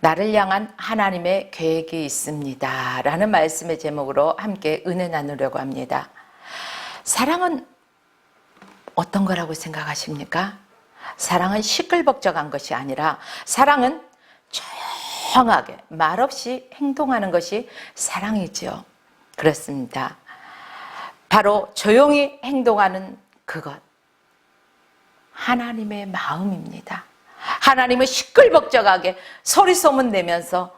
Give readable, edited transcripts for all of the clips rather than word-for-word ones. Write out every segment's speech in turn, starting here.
나를 향한 하나님의 계획이 있습니다 라는 말씀의 제목으로 함께 은혜 나누려고 합니다. 사랑은 어떤 거라고 생각하십니까? 사랑은 시끌벅적한 것이 아니라 사랑은 조용하게 말없이 행동하는 것이 사랑이죠. 그렇습니다. 바로 조용히 행동하는 그것, 하나님의 마음입니다. 하나님은 시끌벅적하게 소리소문 내면서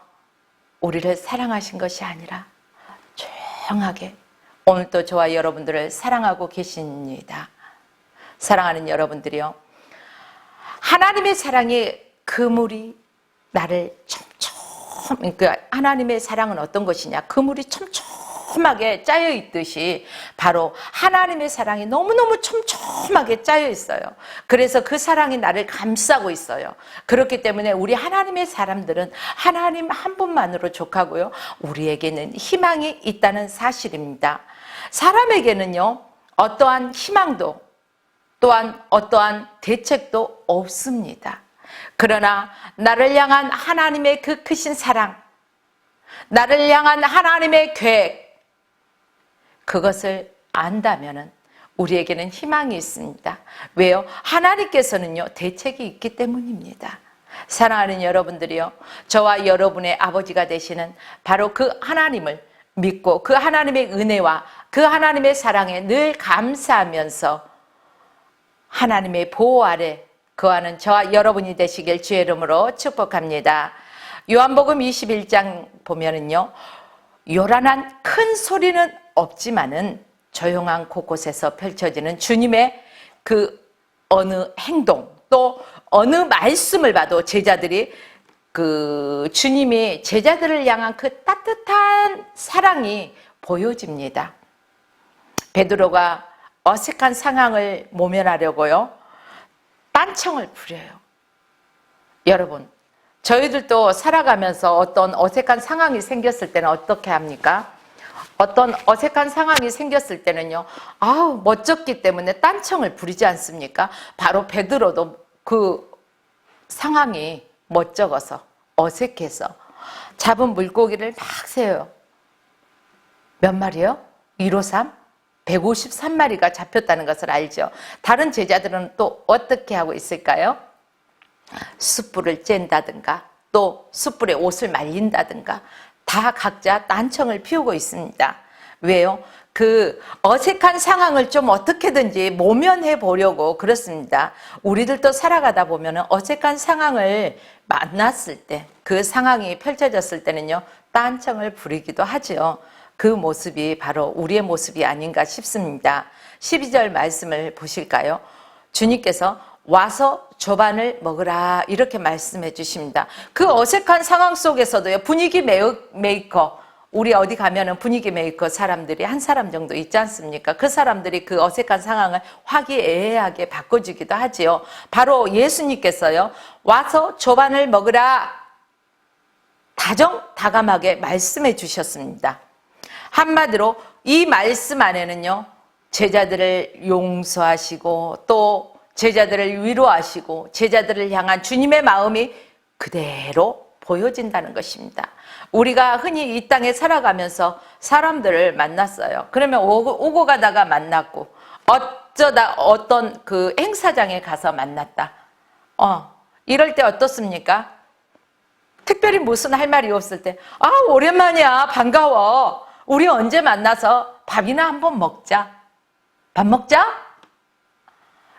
우리를 사랑하신 것이 아니라 조용하게 오늘도 저와 여러분들을 사랑하고 계십니다. 사랑하는 여러분들이요, 하나님의 사랑이 그물이 나를 그러니까 하나님의 사랑은 어떤 것이냐, 그물이 촘촘하게 짜여 있듯이 바로 하나님의 사랑이 너무너무 촘촘하게 짜여 있어요. 그래서 그 사랑이 나를 감싸고 있어요. 그렇기 때문에 우리 하나님의 사람들은 하나님 한 분만으로 족하고요, 우리에게는 희망이 있다는 사실입니다. 사람에게는요, 어떠한 희망도 또한 어떠한 대책도 없습니다. 그러나 나를 향한 하나님의 그 크신 사랑, 나를 향한 하나님의 계획, 그것을 안다면 우리에게는 희망이 있습니다. 왜요? 하나님께서는요, 대책이 있기 때문입니다. 사랑하는 여러분들이요, 저와 여러분의 아버지가 되시는 바로 그 하나님을 믿고 그 하나님의 은혜와 그 하나님의 사랑에 늘 감사하면서 하나님의 보호 아래 거하는 저와 여러분이 되시길 주의 이름으로 축복합니다. 요한복음 21장 보면은요, 요란한 큰 소리는 없지만은 조용한 곳곳에서 펼쳐지는 주님의 그 어느 행동, 또 어느 말씀을 봐도 제자들이 그 주님이 제자들을 향한 그 따뜻한 사랑이 보여집니다. 베드로가 어색한 상황을 모면하려고요, 딴청을 부려요. 여러분, 저희들도 살아가면서 어떤 어색한 상황이 생겼을 때는 어떻게 합니까? 어떤 어색한 상황이 생겼을 때는요, 아우 멋졌기 때문에 딴청을 부리지 않습니까? 바로 베드로도 그 상황이 멋쩍어서 어색해서 잡은 물고기를 막 세요. 몇 마리요? 153? 153마리가 잡혔다는 것을 알죠. 다른 제자들은 또 어떻게 하고 있을까요? 숯불을 쬐다든가 또 숯불에 옷을 말린다든가 다 각자 딴청을 피우고 있습니다. 왜요? 그 어색한 상황을 좀 어떻게든지 모면해 보려고 그렇습니다. 우리들도 살아가다 보면 어색한 상황을 만났을 때, 그 상황이 펼쳐졌을 때는요, 딴청을 부리기도 하죠. 그 모습이 바로 우리의 모습이 아닌가 싶습니다. 12절 말씀을 보실까요? 주님께서 와서 조반을 먹으라 이렇게 말씀해 주십니다. 그 어색한 상황 속에서도요, 분위기 메이커, 우리 어디 가면은 분위기 메이커 사람들이 한 사람 정도 있지 않습니까? 그 사람들이 그 어색한 상황을 화기애애하게 바꿔주기도 하지요. 바로 예수님께서요, 와서 조반을 먹으라 다정다감하게 말씀해 주셨습니다. 한마디로 이 말씀 안에는요, 제자들을 용서하시고 또 제자들을 위로하시고 제자들을 향한 주님의 마음이 그대로 보여진다는 것입니다. 우리가 흔히 이 땅에 살아가면서 사람들을 만났어요. 그러면 오고 가다가 만났고, 어쩌다 어떤 그 행사장에 가서 만났다. 이럴 때 어떻습니까? 특별히 무슨 할 말이 없을 때, 아, 오랜만이야, 반가워, 우리 언제 만나서 밥이나 한번 먹자, 밥 먹자?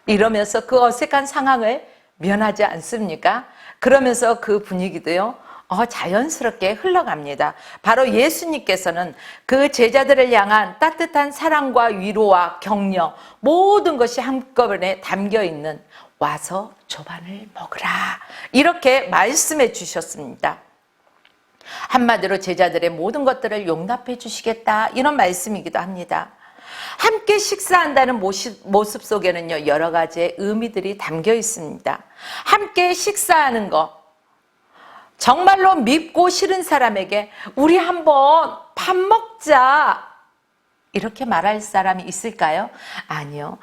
이러면서 그 어색한 상황을 면하지 않습니까? 그러면서 그 분위기도요, 자연스럽게 흘러갑니다. 바로 예수님께서는 그 제자들을 향한 따뜻한 사랑과 위로와 격려, 모든 것이 한꺼번에 담겨있는 와서 조반을 먹으라 이렇게 말씀해 주셨습니다. 한마디로 제자들의 모든 것들을 용납해 주시겠다, 이런 말씀이기도 합니다. 함께 식사한다는 모습 속에는요, 여러 가지의 의미들이 담겨 있습니다. 함께 식사하는 거, 정말로 밉고 싫은 사람에게 우리 한번 밥 먹자 이렇게 말할 사람이 있을까요? 아니요.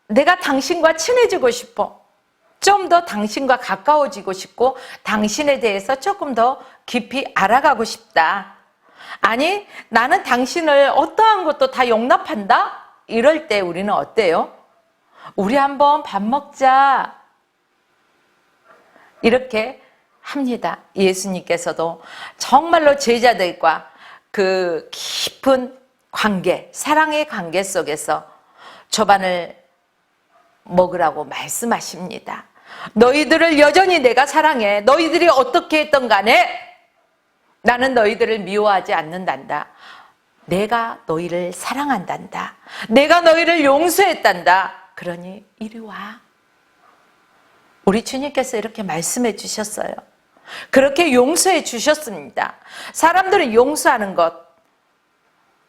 내가 당신과 친해지고 싶어, 좀 더 당신과 가까워지고 싶고 당신에 대해서 조금 더 깊이 알아가고 싶다. 아니, 나는 당신을 어떠한 것도 다 용납한다? 이럴 때 우리는 어때요? 우리 한번 밥 먹자. 이렇게 합니다. 예수님께서도 정말로 제자들과 그 깊은 관계, 사랑의 관계 속에서 저반을 먹으라고 말씀하십니다. 너희들을 여전히 내가 사랑해. 너희들이 어떻게 했던 간에 나는 너희들을 미워하지 않는단다. 내가 너희를 사랑한단다. 내가 너희를 용서했단다. 그러니 이리 와. 우리 주님께서 이렇게 말씀해 주셨어요. 그렇게 용서해 주셨습니다. 사람들은 용서하는 것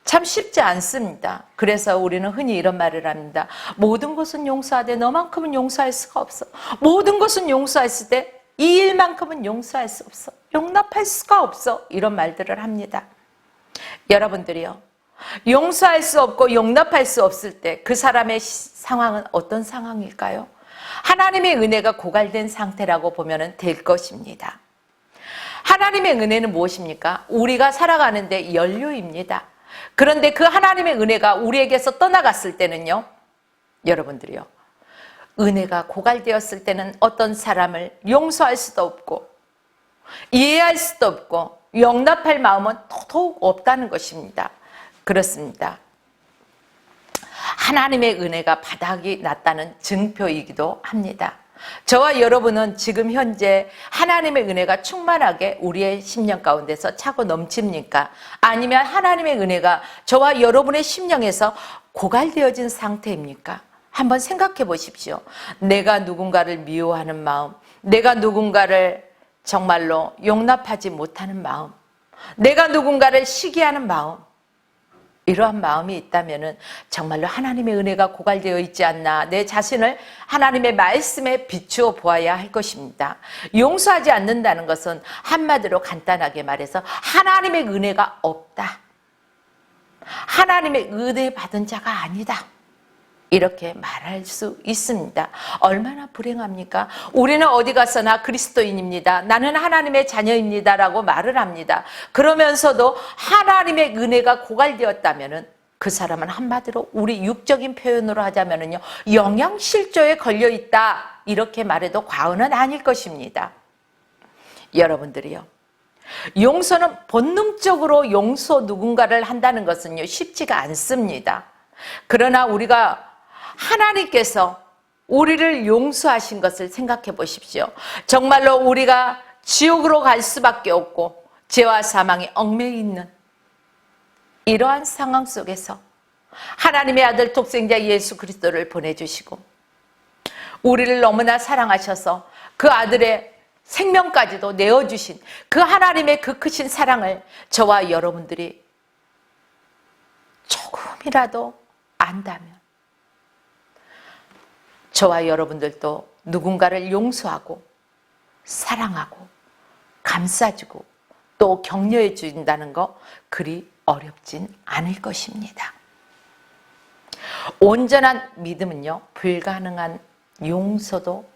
참 쉽지 않습니다. 그래서 우리는 흔히 이런 말을 합니다. 모든 것은 용서하되 너만큼은 용서할 수가 없어. 모든 것은 용서했을 때 이 일만큼은 용서할 수 없어. 용납할 수가 없어. 이런 말들을 합니다. 여러분들이요, 용서할 수 없고 용납할 수 없을 때 그 사람의 상황은 어떤 상황일까요? 하나님의 은혜가 고갈된 상태라고 보면 될 것입니다. 하나님의 은혜는 무엇입니까? 우리가 살아가는데 연료입니다. 그런데 그 하나님의 은혜가 우리에게서 떠나갔을 때는요, 여러분들이요, 은혜가 고갈되었을 때는 어떤 사람을 용서할 수도 없고 이해할 수도 없고 용납할 마음은 더더욱 없다는 것입니다. 그렇습니다. 하나님의 은혜가 바닥이 났다는 증표이기도 합니다. 저와 여러분은 지금 현재 하나님의 은혜가 충만하게 우리의 심령 가운데서 차고 넘칩니까? 아니면 하나님의 은혜가 저와 여러분의 심령에서 고갈되어진 상태입니까? 한번 생각해 보십시오. 내가 누군가를 미워하는 마음, 내가 누군가를 정말로 용납하지 못하는 마음, 내가 누군가를 시기하는 마음, 이러한 마음이 있다면 정말로 하나님의 은혜가 고갈되어 있지 않나, 내 자신을 하나님의 말씀에 비추어 보아야 할 것입니다. 용서하지 않는다는 것은 한마디로 간단하게 말해서 하나님의 은혜가 없다. 하나님의 은혜 받은 자가 아니다. 이렇게 말할 수 있습니다. 얼마나 불행합니까? 우리는 어디 가서나 그리스도인입니다. 나는 하나님의 자녀입니다. 라고 말을 합니다. 그러면서도 하나님의 은혜가 고갈되었다면 그 사람은 한마디로 우리 육적인 표현으로 하자면요, 영양실조에 걸려있다. 이렇게 말해도 과언은 아닐 것입니다. 여러분들이요, 용서는 본능적으로 용서 누군가를 한다는 것은요, 쉽지가 않습니다. 그러나 우리가 하나님께서 우리를 용서하신 것을 생각해 보십시오. 정말로 우리가 지옥으로 갈 수밖에 없고 죄와 사망에 얽매여 있는 이러한 상황 속에서 하나님의 아들 독생자 예수 그리스도를 보내주시고 우리를 너무나 사랑하셔서 그 아들의 생명까지도 내어주신 그 하나님의 그 크신 사랑을 저와 여러분들이 조금이라도 안다면 저와 여러분들도 누군가를 용서하고 사랑하고 감싸주고 또 격려해 준다는 거 그리 어렵진 않을 것입니다. 온전한 믿음은요, 불가능한 용서도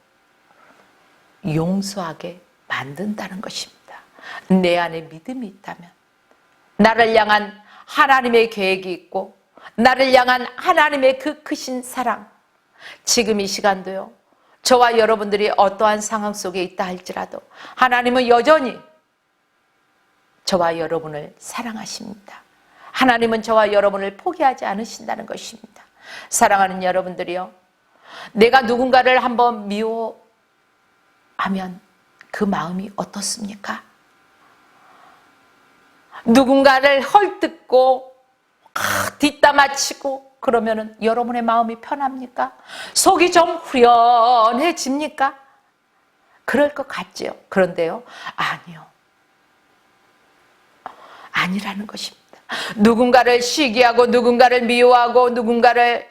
용서하게 만든다는 것입니다. 내 안에 믿음이 있다면, 나를 향한 하나님의 계획이 있고 나를 향한 하나님의 그 크신 사랑, 지금 이 시간도요, 저와 여러분들이 어떠한 상황 속에 있다 할지라도 하나님은 여전히 저와 여러분을 사랑하십니다. 하나님은 저와 여러분을 포기하지 않으신다는 것입니다. 사랑하는 여러분들이요, 내가 누군가를 한번 미워하면 그 마음이 어떻습니까? 누군가를 헐뜯고 뒷담화치고 그러면은 여러분의 마음이 편합니까? 속이 좀 후련해집니까? 그럴 것 같지요. 그런데요, 아니요. 아니라는 것입니다. 누군가를 시기하고 누군가를 미워하고 누군가를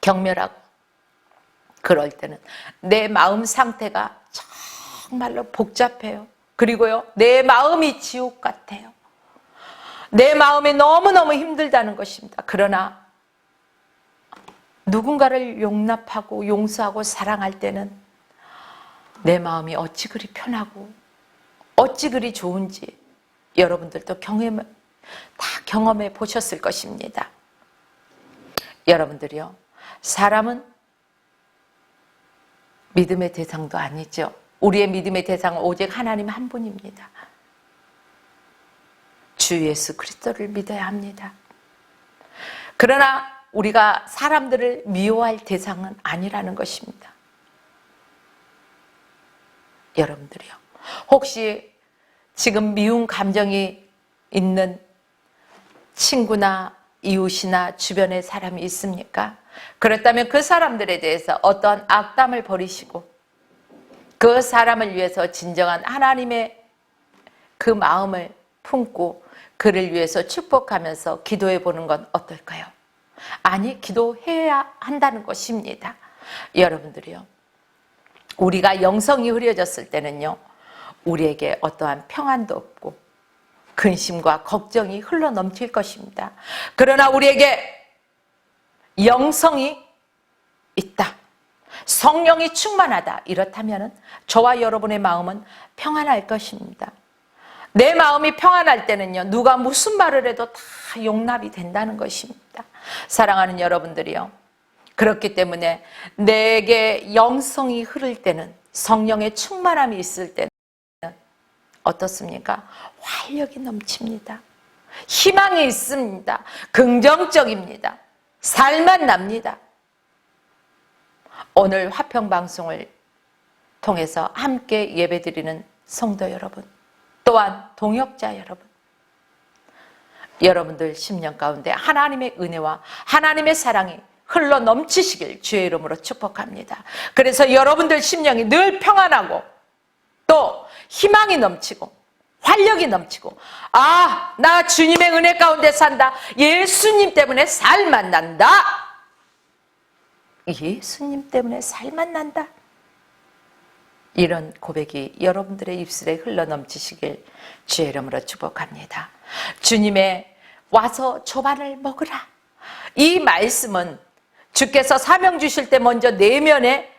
경멸하고 그럴 때는 내 마음 상태가 정말로 복잡해요. 그리고요, 내 마음이 지옥 같아요. 내 마음이 너무너무 힘들다는 것입니다. 그러나 누군가를 용납하고 용서하고 사랑할 때는 내 마음이 어찌 그리 편하고 어찌 그리 좋은지 여러분들도 다 경험해 보셨을 것입니다. 여러분들이요, 사람은 믿음의 대상도 아니죠. 우리의 믿음의 대상은 오직 하나님 한 분입니다. 주 예수 그리스도를 믿어야 합니다. 그러나 우리가 사람들을 미워할 대상은 아니라는 것입니다. 여러분들이요, 혹시 지금 미운 감정이 있는 친구나 이웃이나 주변에 사람이 있습니까? 그렇다면 그 사람들에 대해서 어떠한 악담을 버리시고 그 사람을 위해서 진정한 하나님의 그 마음을 품고 그를 위해서 축복하면서 기도해 보는 건 어떨까요? 아니, 기도해야 한다는 것입니다. 여러분들이요, 우리가 영성이 흐려졌을 때는요, 우리에게 어떠한 평안도 없고 근심과 걱정이 흘러 넘칠 것입니다. 그러나 우리에게 영성이 있다, 성령이 충만하다, 이렇다면 저와 여러분의 마음은 평안할 것입니다. 내 마음이 평안할 때는요, 누가 무슨 말을 해도 다 용납이 된다는 것입니다. 사랑하는 여러분들이요, 그렇기 때문에 내게 영성이 흐를 때는, 성령의 충만함이 있을 때는 어떻습니까? 활력이 넘칩니다. 희망이 있습니다. 긍정적입니다. 살만 납니다. 오늘 화평방송을 통해서 함께 예배드리는 성도 여러분, 또한 동역자 여러분, 여러분들 심령 가운데 하나님의 은혜와 하나님의 사랑이 흘러 넘치시길 주의 이름으로 축복합니다. 그래서 여러분들 심령이 늘 평안하고 또 희망이 넘치고 활력이 넘치고, 아, 나 주님의 은혜 가운데 산다, 예수님 때문에 살만 난다, 예수님 때문에 살만 난다, 이런 고백이 여러분들의 입술에 흘러 넘치시길 주의 이름으로 축복합니다. 주님의 와서 조반을 먹으라, 이 말씀은 주께서 사명 주실 때 먼저 내면에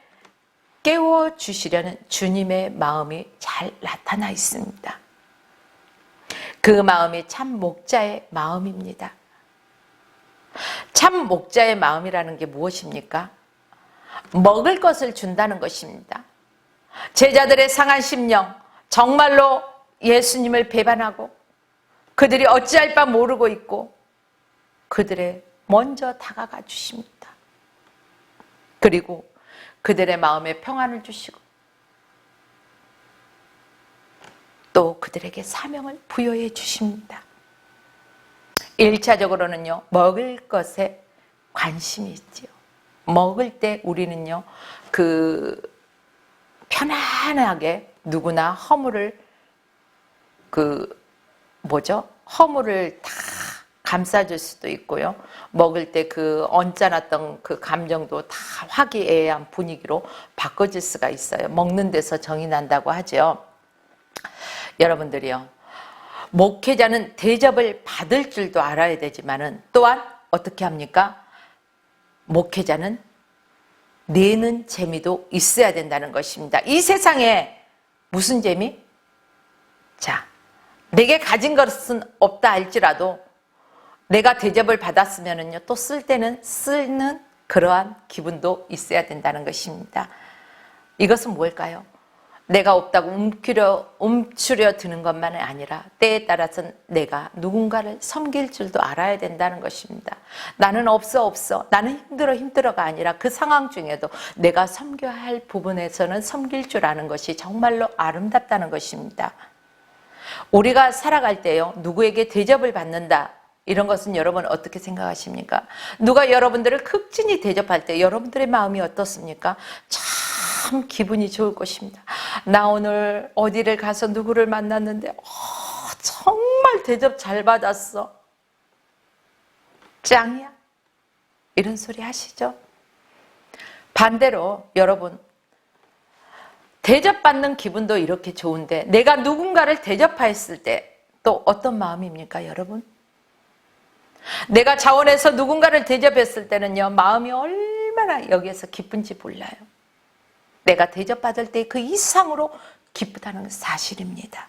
깨워주시려는 주님의 마음이 잘 나타나 있습니다. 그 마음이 참 목자의 마음입니다. 참 목자의 마음이라는 게 무엇입니까? 먹을 것을 준다는 것입니다. 제자들의 상한 심령, 정말로 예수님을 배반하고 그들이 어찌할 바 모르고 있고 그들의 먼저 다가가 주십니다. 그리고 그들의 마음에 평안을 주시고 또 그들에게 사명을 부여해 주십니다. 1차적으로는요, 먹을 것에 관심이 있지요. 먹을 때 우리는요, 편안하게 누구나 허물을 허물을 다 감싸줄 수도 있고요. 먹을 때 언짢았던 그 감정도 다 화기애애한 분위기로 바꿔줄 수가 있어요. 먹는 데서 정이 난다고 하죠. 여러분들이요, 목회자는 대접을 받을 줄도 알아야 되지만은 또한 어떻게 합니까? 목회자는 내는 재미도 있어야 된다는 것입니다. 이 세상에 무슨 재미? 자, 내게 가진 것은 없다 할지라도 내가 대접을 받았으면은요, 또 쓸 때는 쓰는 그러한 기분도 있어야 된다는 것입니다. 이것은 뭘까요? 내가 없다고 움츠려 드는 것만이 아니라 때에 따라서는 내가 누군가를 섬길 줄도 알아야 된다는 것입니다. 나는 없어 나는 힘들어가 아니라 그 상황 중에도 내가 섬겨야 할 부분에서는 섬길 줄 아는 것이 정말로 아름답다는 것입니다. 우리가 살아갈 때요, 누구에게 대접을 받는다, 이런 것은 여러분 어떻게 생각하십니까? 누가 여러분들을 극진히 대접할 때 여러분들의 마음이 어떻습니까? 참 기분이 좋을 것입니다. 나 오늘 어디를 가서 누구를 만났는데 정말 대접 잘 받았어, 짱이야, 이런 소리 하시죠? 반대로 여러분, 대접받는 기분도 이렇게 좋은데 내가 누군가를 대접했을 때 또 어떤 마음입니까, 여러분? 내가 자원해서 누군가를 대접했을 때는요, 마음이 얼마나 얼마나 여기에서 기쁜지 몰라요. 내가 대접받을 때 그 이상으로 기쁘다는 사실입니다.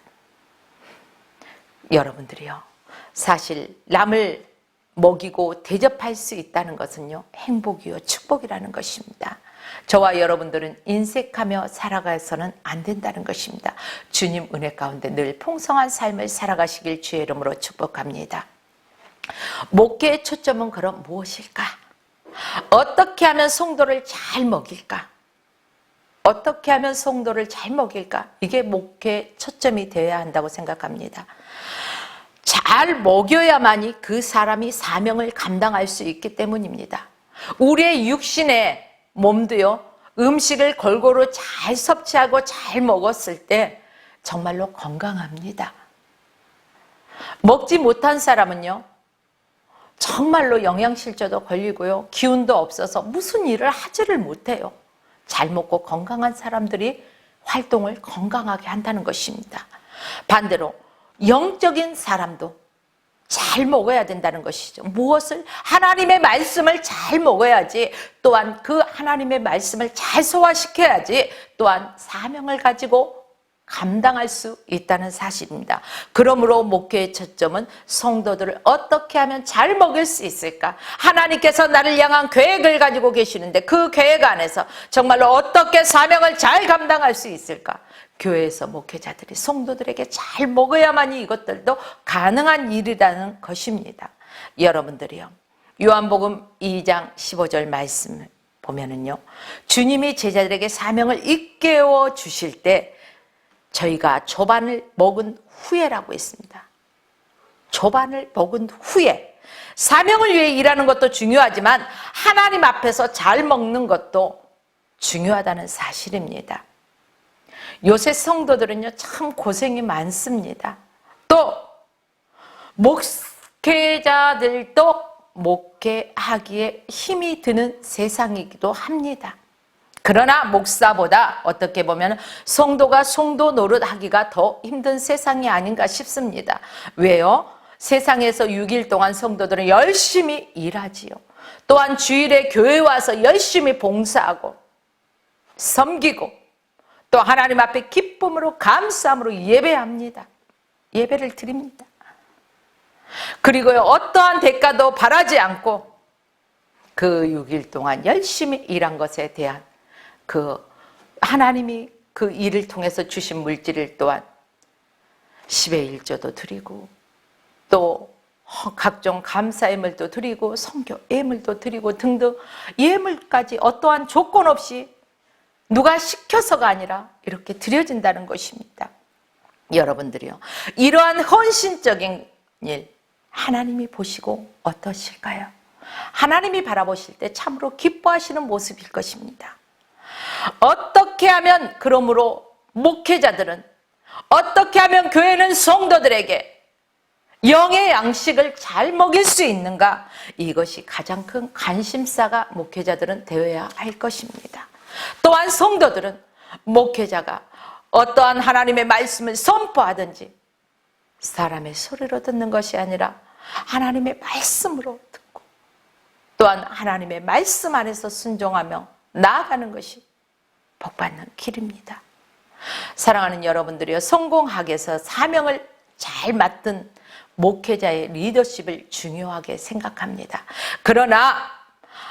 여러분들이요, 사실 남을 먹이고 대접할 수 있다는 것은요, 행복이요 축복이라는 것입니다. 저와 여러분들은 인색하며 살아가서는 안 된다는 것입니다. 주님 은혜 가운데 늘 풍성한 삶을 살아가시길 주의 이름으로 축복합니다. 목회의 초점은 그럼 무엇일까? 어떻게 하면 성도를 잘 먹일까? 어떻게 하면 성도를 잘 먹일까? 이게 목회의 초점이 되어야 한다고 생각합니다. 잘 먹여야만이 그 사람이 사명을 감당할 수 있기 때문입니다. 우리의 육신의 몸도요, 음식을 골고루 잘 섭취하고 잘 먹었을 때 정말로 건강합니다. 먹지 못한 사람은요, 정말로 영양실조도 걸리고요, 기운도 없어서 무슨 일을 하지를 못해요. 잘 먹고 건강한 사람들이 활동을 건강하게 한다는 것입니다. 반대로 영적인 사람도 잘 먹어야 된다는 것이죠. 무엇을? 하나님의 말씀을 잘 먹어야지, 또한 그 하나님의 말씀을 잘 소화시켜야지 또한 사명을 가지고 감당할 수 있다는 사실입니다. 그러므로 목회의 초점은 성도들을 어떻게 하면 잘 먹일 수 있을까? 하나님께서 나를 향한 계획을 가지고 계시는데 그 계획 안에서 정말로 어떻게 사명을 잘 감당할 수 있을까? 교회에서 목회자들이 성도들에게 잘 먹어야만이 이것들도 가능한 일이라는 것입니다. 여러분들이요, 요한복음 2장 15절 말씀을 보면은요, 주님이 제자들에게 사명을 일깨워 주실 때 저희가 조반을 먹은 후에라고 했습니다. 조반을 먹은 후에. 사명을 위해 일하는 것도 중요하지만 하나님 앞에서 잘 먹는 것도 중요하다는 사실입니다. 요새 성도들은요, 참 고생이 많습니다. 또 목회자들도 목회하기에 힘이 드는 세상이기도 합니다. 그러나 목사보다 어떻게 보면 성도가 성도 노릇하기가 더 힘든 세상이 아닌가 싶습니다. 왜요? 세상에서 6일 동안 성도들은 열심히 일하지요. 또한 주일에 교회 와서 열심히 봉사하고 섬기고 또 하나님 앞에 기쁨으로 감사함으로 예배합니다. 예배를 드립니다. 그리고요, 어떠한 대가도 바라지 않고 그 6일 동안 열심히 일한 것에 대한 그 하나님이 그 일을 통해서 주신 물질을 또한 10의 1조도 드리고 또 각종 감사 예물도 드리고 성교 예물도 드리고 등등 예물까지 어떠한 조건 없이 누가 시켜서가 아니라 이렇게 드려진다는 것입니다. 여러분들이요, 이러한 헌신적인 일 하나님이 보시고 어떠실까요? 하나님이 바라보실 때 참으로 기뻐하시는 모습일 것입니다. 어떻게 하면 그러므로 목회자들은 어떻게 하면 교회는 성도들에게 영의 양식을 잘 먹일 수 있는가? 이것이 가장 큰 관심사가 목회자들은 되어야 할 것입니다. 또한 성도들은 목회자가 어떠한 하나님의 말씀을 선포하든지 사람의 소리로 듣는 것이 아니라 하나님의 말씀으로 듣고 또한 하나님의 말씀 안에서 순종하며 나아가는 것이 복받는 길입니다. 사랑하는 여러분들이요, 성공하기 위해서 사명을 잘 맡은 목회자의 리더십을 중요하게 생각합니다. 그러나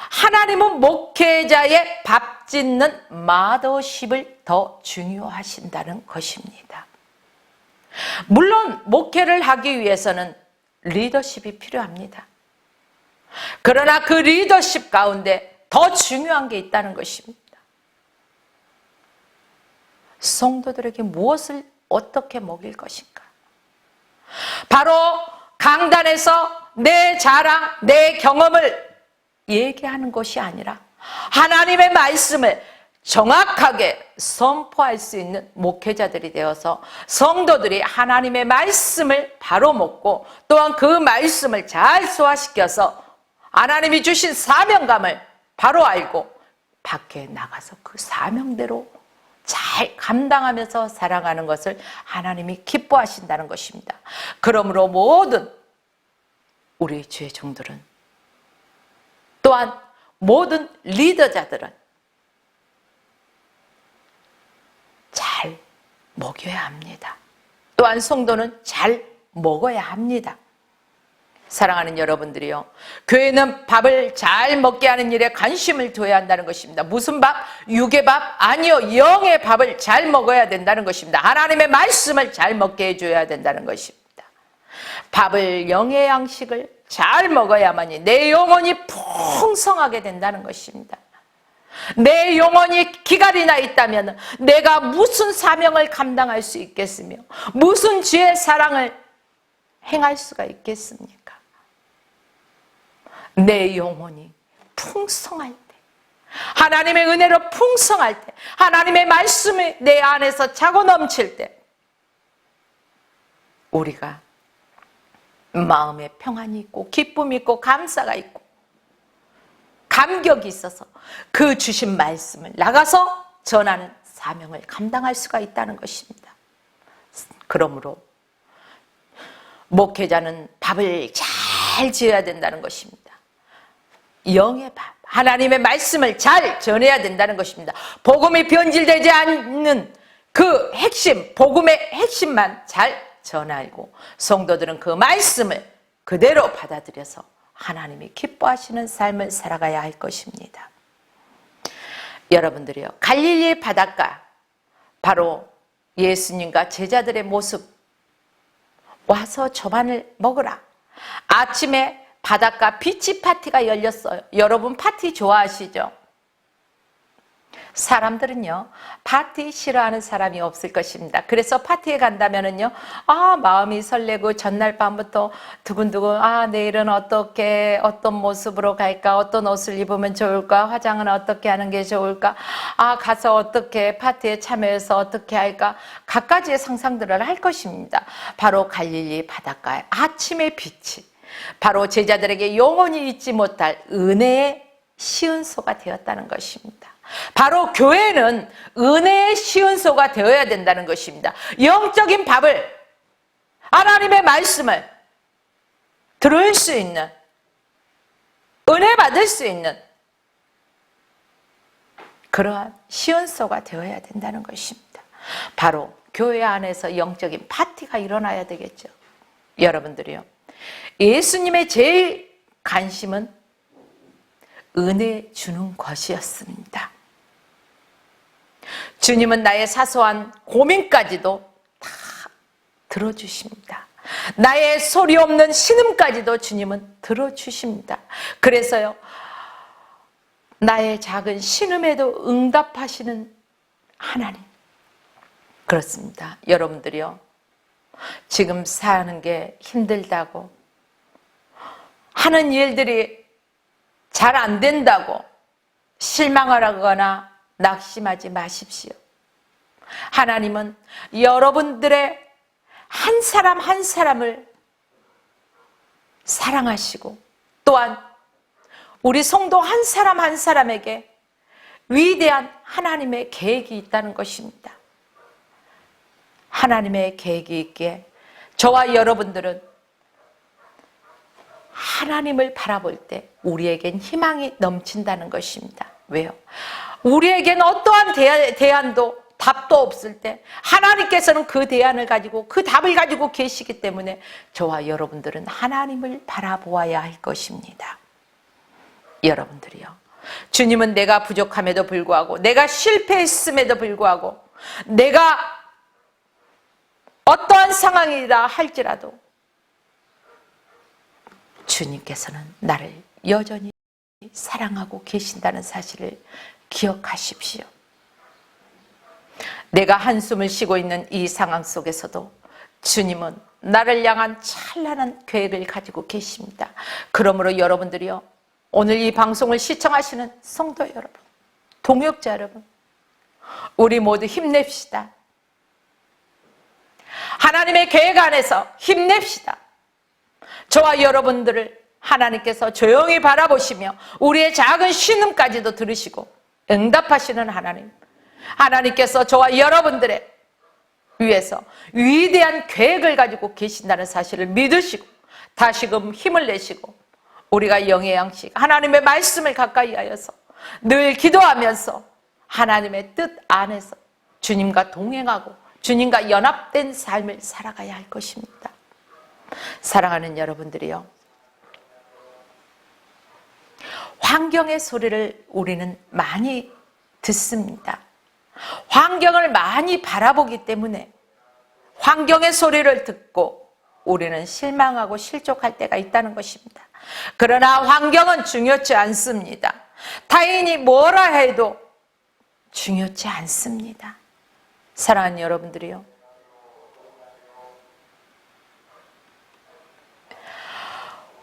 하나님은 목회자의 밥 짓는 마더십을 더 중요하신다는 것입니다. 물론 목회를 하기 위해서는 리더십이 필요합니다. 그러나 그 리더십 가운데 더 중요한 게 있다는 것입니다. 성도들에게 무엇을 어떻게 먹일 것인가? 바로 강단에서 내 자랑, 내 경험을 얘기하는 것이 아니라 하나님의 말씀을 정확하게 선포할 수 있는 목회자들이 되어서 성도들이 하나님의 말씀을 바로 먹고 또한 그 말씀을 잘 소화시켜서 하나님이 주신 사명감을 바로 알고 밖에 나가서 그 사명대로 잘 감당하면서 살아가는 것을 하나님이 기뻐하신다는 것입니다. 그러므로 모든 우리 주의 종들은 또한 모든 리더자들은 잘 먹여야 합니다. 또한 성도는 잘 먹어야 합니다. 사랑하는 여러분들이요, 교회는 밥을 잘 먹게 하는 일에 관심을 둬야 한다는 것입니다. 무슨 밥? 육의 밥? 아니요, 영의 밥을 잘 먹어야 된다는 것입니다. 하나님의 말씀을 잘 먹게 해줘야 된다는 것입니다. 밥을, 영의 양식을 잘 먹어야만이 내 영혼이 풍성하게 된다는 것입니다. 내 영혼이 기갈이 나 있다면 내가 무슨 사명을 감당할 수 있겠으며 무슨 주의 사랑을 행할 수가 있겠습니까? 내 영혼이 풍성할 때, 하나님의 은혜로 풍성할 때, 하나님의 말씀이 내 안에서 차고 넘칠 때 우리가 마음에 평안이 있고 기쁨이 있고 감사가 있고 감격이 있어서 그 주신 말씀을 나가서 전하는 사명을 감당할 수가 있다는 것입니다. 그러므로 목회자는 밥을 잘 지어야 된다는 것입니다. 영의 밥, 하나님의 말씀을 잘 전해야 된다는 것입니다. 복음이 변질되지 않는 그 핵심, 복음의 핵심만 잘 전하고 성도들은 그 말씀을 그대로 받아들여서 하나님이 기뻐하시는 삶을 살아가야 할 것입니다. 여러분들이요, 갈릴리 바닷가, 바로 예수님과 제자들의 모습, 와서 저반을 먹으라. 아침에 바닷가 비치 파티가 열렸어요. 여러분 파티 좋아하시죠? 사람들은요, 파티 싫어하는 사람이 없을 것입니다. 그래서 파티에 간다면은요, 마음이 설레고 전날 밤부터 두근두근, 내일은 어떻게, 어떤 모습으로 갈까, 어떤 옷을 입으면 좋을까, 화장은 어떻게 하는 게 좋을까, 가서 어떻게 파티에 참여해서 어떻게 할까, 갖가지의 상상들을 할 것입니다. 바로 갈릴리 바닷가의 아침의 빛이 바로 제자들에게 영원히 잊지 못할 은혜의 시은소가 되었다는 것입니다. 바로 교회는 은혜의 시은소가 되어야 된다는 것입니다. 영적인 밥을, 하나님의 말씀을 들을 수 있는, 은혜 받을 수 있는 그러한 시은소가 되어야 된다는 것입니다. 바로 교회 안에서 영적인 파티가 일어나야 되겠죠. 여러분들이요, 예수님의 제일 관심은 은혜 주는 것이었습니다. 주님은 나의 사소한 고민까지도 다 들어주십니다. 나의 소리 없는 신음까지도 주님은 들어주십니다. 그래서요, 나의 작은 신음에도 응답하시는 하나님. 그렇습니다. 여러분들이요, 지금 사는 게 힘들다고, 하는 일들이 잘 안 된다고 실망하거나 낙심하지 마십시오. 하나님은 여러분들의 한 사람 한 사람을 사랑하시고 또한 우리 성도 한 사람 한 사람에게 위대한 하나님의 계획이 있다는 것입니다. 하나님의 계획이 있기에 저와 여러분들은 하나님을 바라볼 때 우리에겐 희망이 넘친다는 것입니다. 왜요? 우리에겐 어떠한 대안도 답도 없을 때 하나님께서는 그 대안을 가지고 그 답을 가지고 계시기 때문에 저와 여러분들은 하나님을 바라보아야 할 것입니다. 여러분들이요, 주님은 내가 부족함에도 불구하고, 내가 실패했음에도 불구하고, 내가 어떠한 상황이라 할지라도 주님께서는 나를 여전히 사랑하고 계신다는 사실을 기억하십시오. 내가 한숨을 쉬고 있는 이 상황 속에서도 주님은 나를 향한 찬란한 계획을 가지고 계십니다. 그러므로 여러분들이요, 오늘 이 방송을 시청하시는 성도 여러분, 동역자 여러분, 우리 모두 힘냅시다. 하나님의 계획 안에서 힘냅시다. 저와 여러분들을 하나님께서 조용히 바라보시며 우리의 작은 신음까지도 들으시고 응답하시는 하나님, 하나님께서 저와 여러분들의 위해서 위대한 계획을 가지고 계신다는 사실을 믿으시고 다시금 힘을 내시고 우리가 영의 양식, 하나님의 말씀을 가까이 하여서 늘 기도하면서 하나님의 뜻 안에서 주님과 동행하고 주님과 연합된 삶을 살아가야 할 것입니다. 사랑하는 여러분들이요, 환경의 소리를 우리는 많이 듣습니다. 환경을 많이 바라보기 때문에 환경의 소리를 듣고 우리는 실망하고 실족할 때가 있다는 것입니다. 그러나 환경은 중요치 않습니다. 타인이 뭐라 해도 중요치 않습니다. 사랑하는 여러분들이요,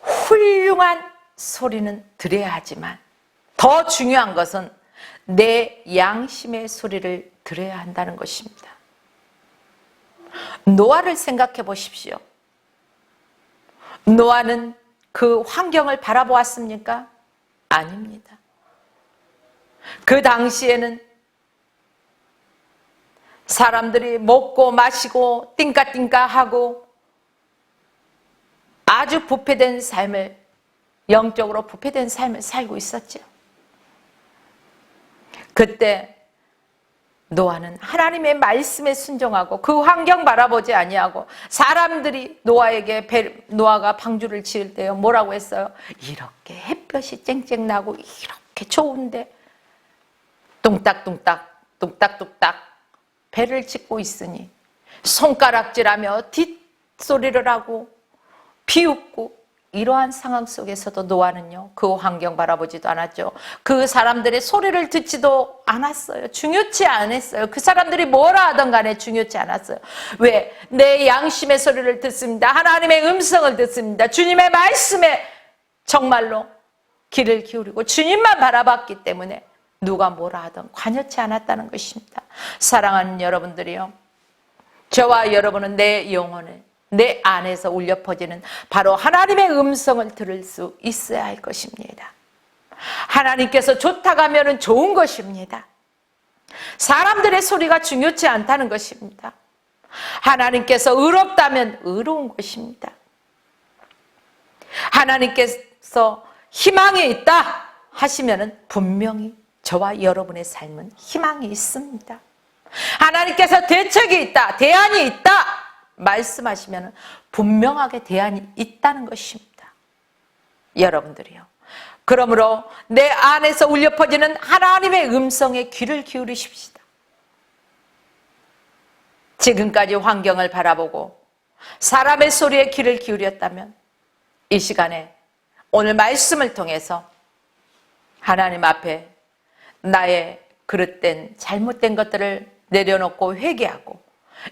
훌륭한 소리는 들어야 하지만 더 중요한 것은 내 양심의 소리를 들어야 한다는 것입니다. 노아를 생각해 보십시오. 노아는 그 환경을 바라보았습니까? 아닙니다. 그 당시에는 사람들이 먹고 마시고 띵까띵까하고 아주 부패된 삶을, 영적으로 부패된 삶을 살고 있었죠. 그때 노아는 하나님의 말씀에 순종하고 그 환경 바라보지 아니하고, 사람들이 노아가 방주를 지을 때요 뭐라고 했어요? 이렇게 햇볕이 쨍쨍 나고 이렇게 좋은데 뚱딱뚱딱 뚝딱뚝딱 배를 짓고 있으니 손가락질하며 뒷소리를 하고 비웃고, 이러한 상황 속에서도 노아는요 그 환경 바라보지도 않았죠. 그 사람들의 소리를 듣지도 않았어요. 중요치 않았어요. 그 사람들이 뭐라 하던 간에 중요치 않았어요. 왜? 내 양심의 소리를 듣습니다. 하나님의 음성을 듣습니다. 주님의 말씀에 정말로 귀를 기울이고 주님만 바라봤기 때문에 누가 뭐라 하든 관여치 않았다는 것입니다. 사랑하는 여러분들이요, 저와 여러분은 내 영혼을 내 안에서 울려 퍼지는 바로 하나님의 음성을 들을 수 있어야 할 것입니다. 하나님께서 좋다고 하면 좋은 것입니다. 사람들의 소리가 중요치 않다는 것입니다. 하나님께서 의롭다면 의로운 것입니다. 하나님께서 희망이 있다 하시면 분명히 저와 여러분의 삶은 희망이 있습니다. 하나님께서 대책이 있다, 대안이 있다 말씀하시면 분명하게 대안이 있다는 것입니다. 여러분들이요, 그러므로 내 안에서 울려 퍼지는 하나님의 음성에 귀를 기울이십시다. 지금까지 환경을 바라보고 사람의 소리에 귀를 기울였다면 이 시간에 오늘 말씀을 통해서 하나님 앞에 나의 그릇된 잘못된 것들을 내려놓고 회개하고,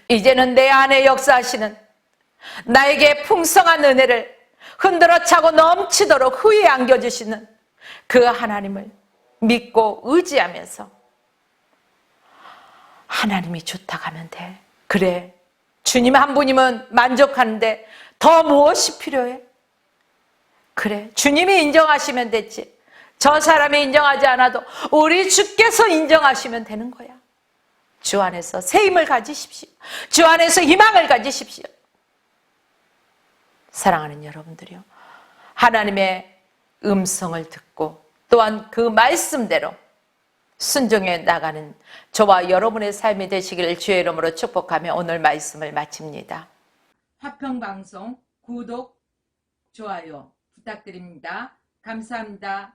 이제는 내 안에 역사하시는 나에게 풍성한 은혜를 흔들어 차고 넘치도록 후에 안겨주시는 그 하나님을 믿고 의지하면서 하나님이 좋다고 하면 돼. 그래, 주님 한 분이면 만족하는데 더 무엇이 필요해? 그래, 주님이 인정하시면 됐지. 저 사람이 인정하지 않아도 우리 주께서 인정하시면 되는 거야. 주 안에서 새 힘을 가지십시오. 주 안에서 희망을 가지십시오. 사랑하는 여러분들이요, 하나님의 음성을 듣고 또한 그 말씀대로 순종해 나가는 저와 여러분의 삶이 되시기를 주의 이름으로 축복하며 오늘 말씀을 마칩니다. 화평방송 구독, 좋아요 부탁드립니다. 감사합니다.